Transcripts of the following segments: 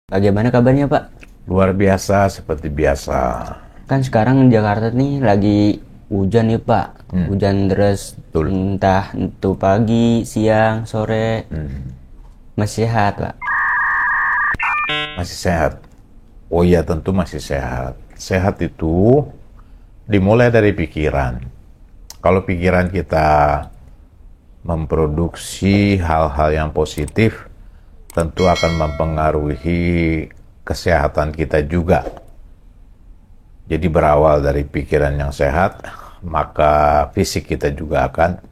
Bagaimana kabarnya Pak? Luar biasa seperti biasa. Kan sekarang Jakarta nih lagi hujan nih Pak. Hujan deras Betul. entah itu pagi, siang, sore. Masih sehat Pak? Masih sehat? Oh iya, tentu masih sehat. Sehat itu dimulai dari pikiran. Kalau pikiran kita memproduksi hal-hal yang positif, tentu akan mempengaruhi kesehatan kita juga. Jadi berawal dari pikiran yang sehat, maka fisik kita juga akan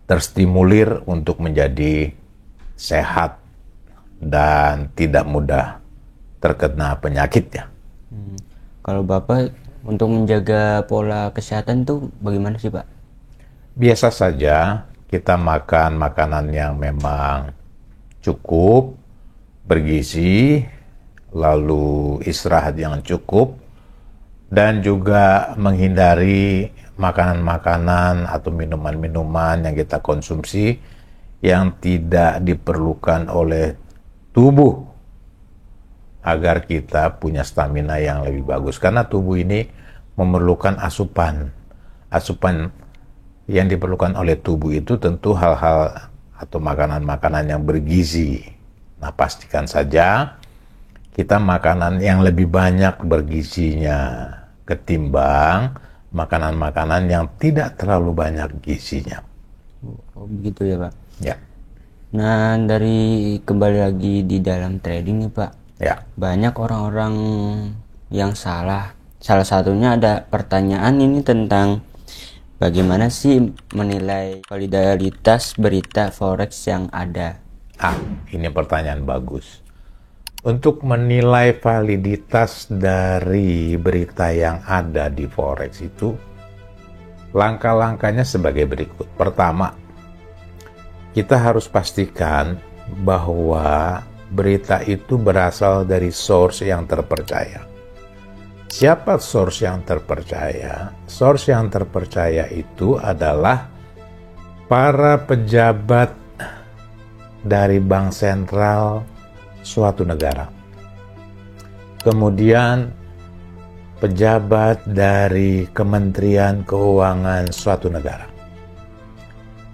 terstimulir untuk menjadi sehat dan tidak mudah terkena penyakit ya. Kalau Bapak untuk menjaga pola kesehatan tuh bagaimana sih Pak? Biasa saja kita makan makanan yang memang cukup, bergizi, lalu istirahat yang cukup, dan juga menghindari makanan-makanan atau minuman-minuman yang kita konsumsi yang tidak diperlukan oleh tubuh agar kita punya stamina yang lebih bagus. Karena tubuh ini memerlukan asupan. Asupan yang diperlukan oleh tubuh itu tentu hal-hal atau makanan-makanan yang bergizi. Nah, pastikan saja kita makanan yang lebih banyak bergizinya ketimbang makanan-makanan yang tidak terlalu banyak gizinya. Oh begitu ya Pak. Ya, Nah dari kembali lagi di dalam trading nih Pak. ya. Banyak orang-orang yang salah. Salah satunya ada pertanyaan ini tentang bagaimana sih menilai validitas berita forex yang ada. Ini pertanyaan bagus. Untuk menilai validitas dari berita yang ada di forex itu, langkah-langkahnya sebagai berikut. Pertama, kita harus pastikan bahwa berita itu berasal dari source yang terpercaya. Siapa source yang terpercaya? Source yang terpercaya itu adalah para pejabat dari bank sentral suatu negara. Kemudian pejabat dari Kementerian Keuangan suatu negara.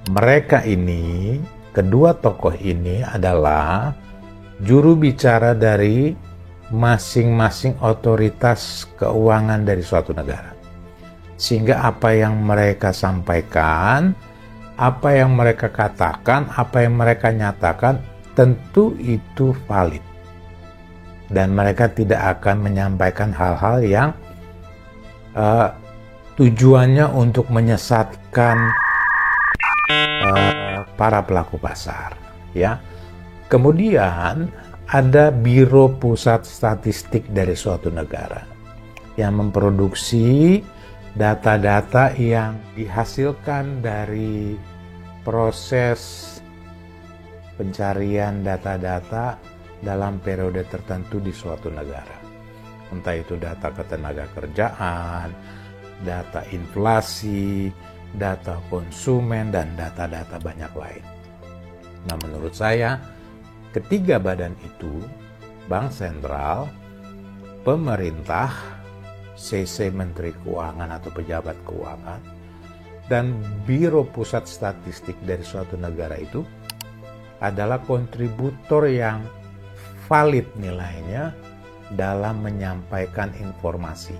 Mereka ini, kedua tokoh ini adalah juru bicara dari masing-masing otoritas keuangan dari suatu negara. Sehingga apa yang mereka sampaikan, apa yang mereka katakan, apa yang mereka nyatakan, tentu itu valid. Dan mereka tidak akan menyampaikan hal-hal yang tujuannya untuk menyesatkan para pelaku pasar. Ya. Kemudian ada Biro Pusat Statistik dari suatu negara yang memproduksi data-data yang dihasilkan dari proses pencarian data-data dalam periode tertentu di suatu negara. Entah itu data ketenaga kerjaan, data inflasi, data konsumen, dan data-data banyak lain. Nah, menurut saya, ketiga badan itu, Bank Sentral, pemerintah, CC Menteri Keuangan atau pejabat keuangan, dan Biro Pusat Statistik dari suatu negara itu adalah kontributor yang valid nilainya dalam menyampaikan informasi.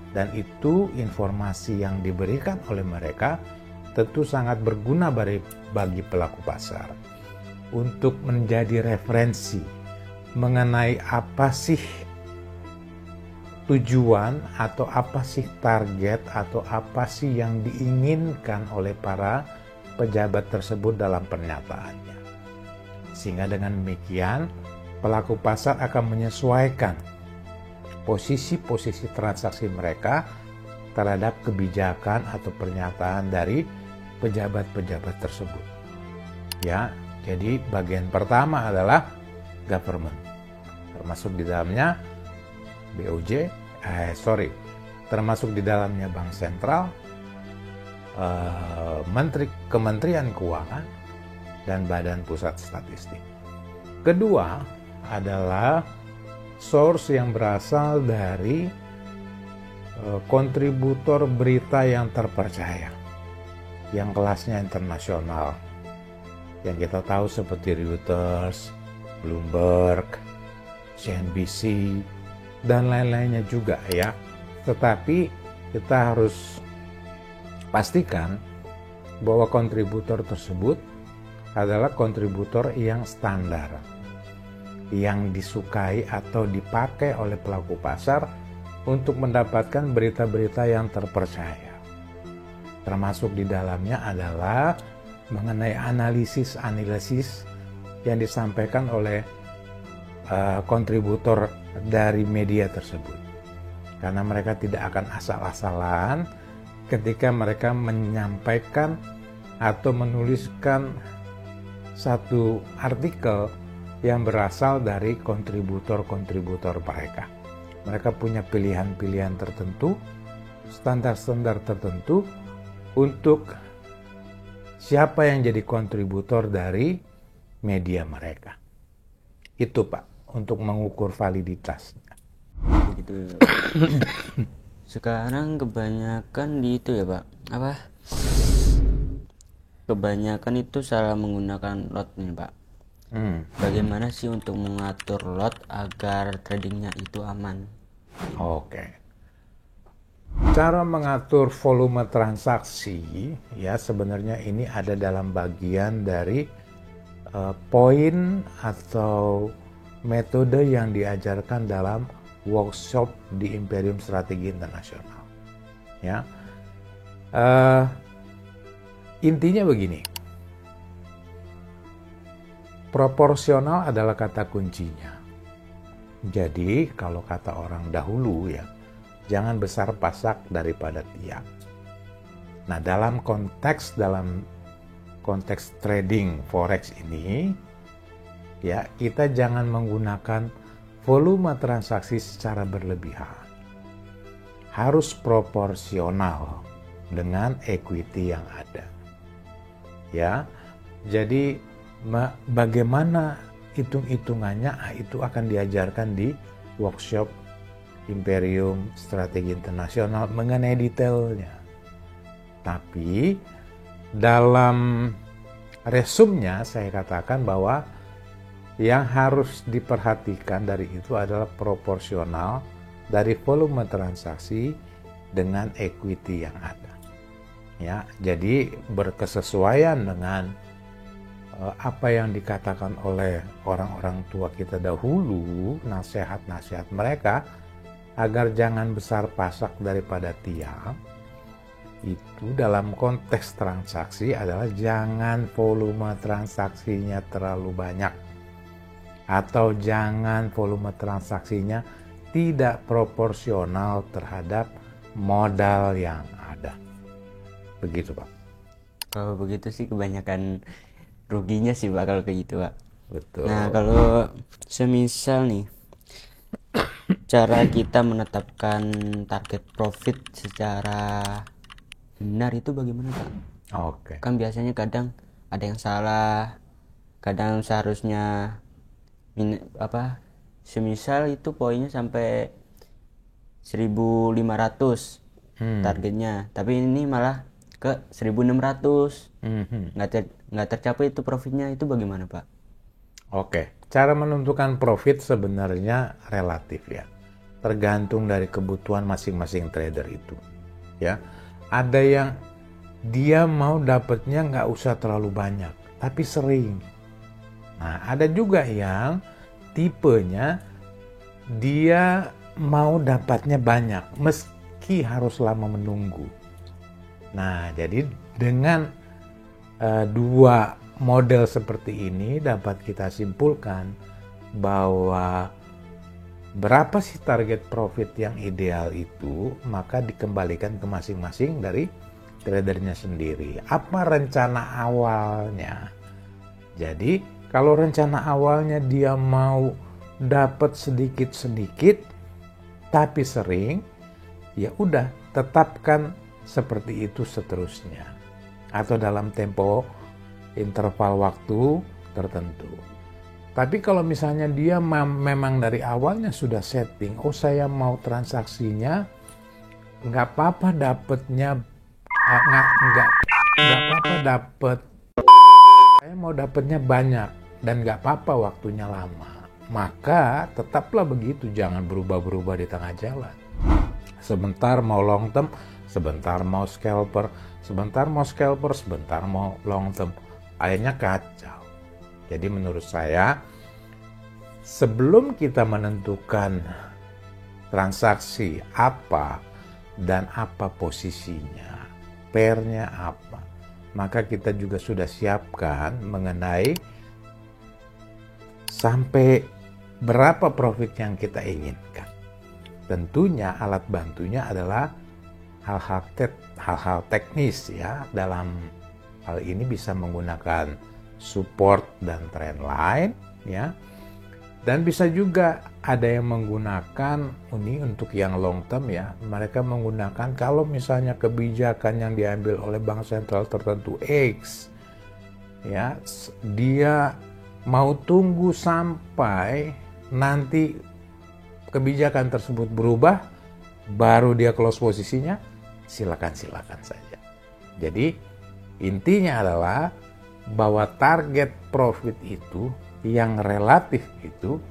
Dan itu informasi yang diberikan oleh mereka tentu sangat berguna bagi pelaku pasar untuk menjadi referensi mengenai apa sih tujuan atau apa sih target atau apa sih yang diinginkan oleh para pejabat tersebut dalam pernyataannya. Sehingga dengan demikian pelaku pasar akan menyesuaikan posisi-posisi transaksi mereka terhadap kebijakan atau pernyataan dari pejabat-pejabat tersebut. Ya, jadi bagian pertama adalah government, termasuk di dalamnya termasuk di dalamnya Bank Sentral, Kementerian Keuangan, dan Badan Pusat Statistik. Kedua adalah source yang berasal dari kontributor berita yang terpercaya, yang kelasnya internasional, yang kita tahu seperti Reuters, Bloomberg, CNBC, dan lain-lainnya juga ya. Tetapi kita harus pastikan bahwa kontributor tersebut adalah kontributor yang standar, yang disukai atau dipakai oleh pelaku pasar untuk mendapatkan berita-berita yang terpercaya. Termasuk di dalamnya adalah mengenai analisis yang disampaikan oleh kontributor dari media tersebut. Karena mereka tidak akan asal-asalan ketika mereka menyampaikan atau menuliskan satu artikel yang berasal dari kontributor-kontributor mereka. Mereka punya pilihan-pilihan tertentu, standar-standar tertentu untuk siapa yang jadi kontributor dari media mereka. Itu Pak, untuk mengukur validitasnya. Begitu. Sekarang kebanyakan di itu ya Pak, kebanyakan itu salah menggunakan lot nih Pak. Bagaimana sih untuk mengatur lot agar tradingnya itu aman? Oke. Cara mengatur volume transaksi ya sebenarnya ini ada dalam bagian dari poin atau metode yang diajarkan dalam workshop di Imperium Strategi Internasional. Ya, intinya begini, proporsional adalah kata kuncinya. Jadi kalau kata orang dahulu ya, jangan besar pasak daripada tiang. Nah dalam konteks trading forex ini ya, kita jangan menggunakan volume transaksi secara berlebihan. Harus proporsional dengan equity yang ada. Ya. Jadi bagaimana hitung-hitungannya itu akan diajarkan di workshop Imperium Strategi Internasional mengenai detailnya. Tapi dalam resumnya saya katakan bahwa yang harus diperhatikan dari itu adalah proporsional dari volume transaksi dengan equity yang ada. Ya, jadi berkesesuaian dengan apa yang dikatakan oleh orang-orang tua kita dahulu, nasihat-nasihat mereka agar jangan besar pasak daripada tiang. Itu dalam konteks transaksi adalah jangan volume transaksinya terlalu banyak, atau jangan volume transaksinya tidak proporsional terhadap modal yang ada. Begitu Pak. Kalau begitu sih kebanyakan ruginya sih Pak kalau kayak gitu Pak. Betul. Nah kalau semisal nih cara kita menetapkan target profit secara benar itu bagaimana Pak? Oke. Kan biasanya kadang ada yang salah, kadang seharusnya semisal itu poinnya sampai 1.500 targetnya, tapi ini malah ke 1.600, nggak tercapai itu profitnya, itu bagaimana Pak? Oke, cara menentukan profit sebenarnya relatif ya, tergantung dari kebutuhan masing-masing trader itu. Ya, ada yang dia mau dapatnya nggak usah terlalu banyak, tapi sering. Nah, ada juga yang tipenya dia mau dapatnya banyak, meski harus lama menunggu. Nah, jadi dengan dua model seperti ini dapat kita simpulkan bahwa berapa sih target profit yang ideal itu, maka dikembalikan ke masing-masing dari tradernya sendiri. Apa rencana awalnya? Jadi, kalau rencana awalnya dia mau dapat sedikit-sedikit tapi sering, ya udah tetapkan seperti itu seterusnya atau dalam tempo interval waktu tertentu. Tapi kalau misalnya dia memang dari awalnya sudah setting, oh saya mau transaksinya, nggak apa-apa dapetnya, nggak apa-apa dapet, saya mau dapetnya banyak dan nggak apa-apa waktunya lama. Maka tetaplah begitu, jangan berubah-berubah di tengah jalan. Sebentar mau long term, sebentar mau scalper, sebentar mau long term. Akhirnya kacau. Jadi menurut saya, sebelum kita menentukan transaksi apa dan apa posisinya, pairnya apa, maka kita juga sudah siapkan mengenai sampai berapa profit yang kita inginkan. Tentunya alat bantunya adalah hal-hal teknis ya. Dalam hal ini bisa menggunakan support dan trend line ya. Dan bisa juga ada yang menggunakan ini untuk yang long term ya. Mereka menggunakan kalau misalnya kebijakan yang diambil oleh bank sentral tertentu X ya, dia mau tunggu sampai nanti kebijakan tersebut berubah baru dia close posisinya, silakan saja. Jadi intinya adalah bahwa target profit itu yang relatif itu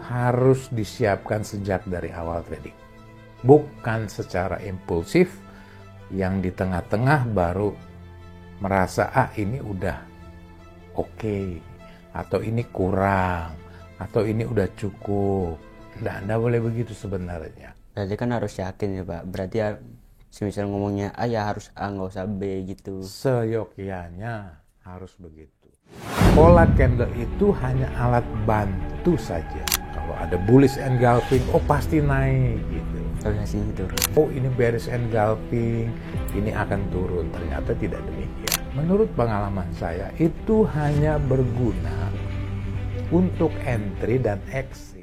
harus disiapkan sejak dari awal trading. Bukan secara impulsif yang di tengah-tengah baru merasa ini udah oke, atau ini kurang, atau ini udah cukup. Nggak boleh begitu sebenarnya. Berarti kan harus yakin ya Pak. Berarti ya semisal ngomongnya A ya harus A, nggak usah B gitu. Seyogyanya harus begitu. Pola candle itu hanya alat bantu saja. Kalau ada bullish engulfing, oh pasti naik gitu. Hasilnya turun. Oh ini bearish engulfing, ini akan turun. Ternyata tidak demikian. Menurut pengalaman saya, itu hanya berguna untuk entry dan exit.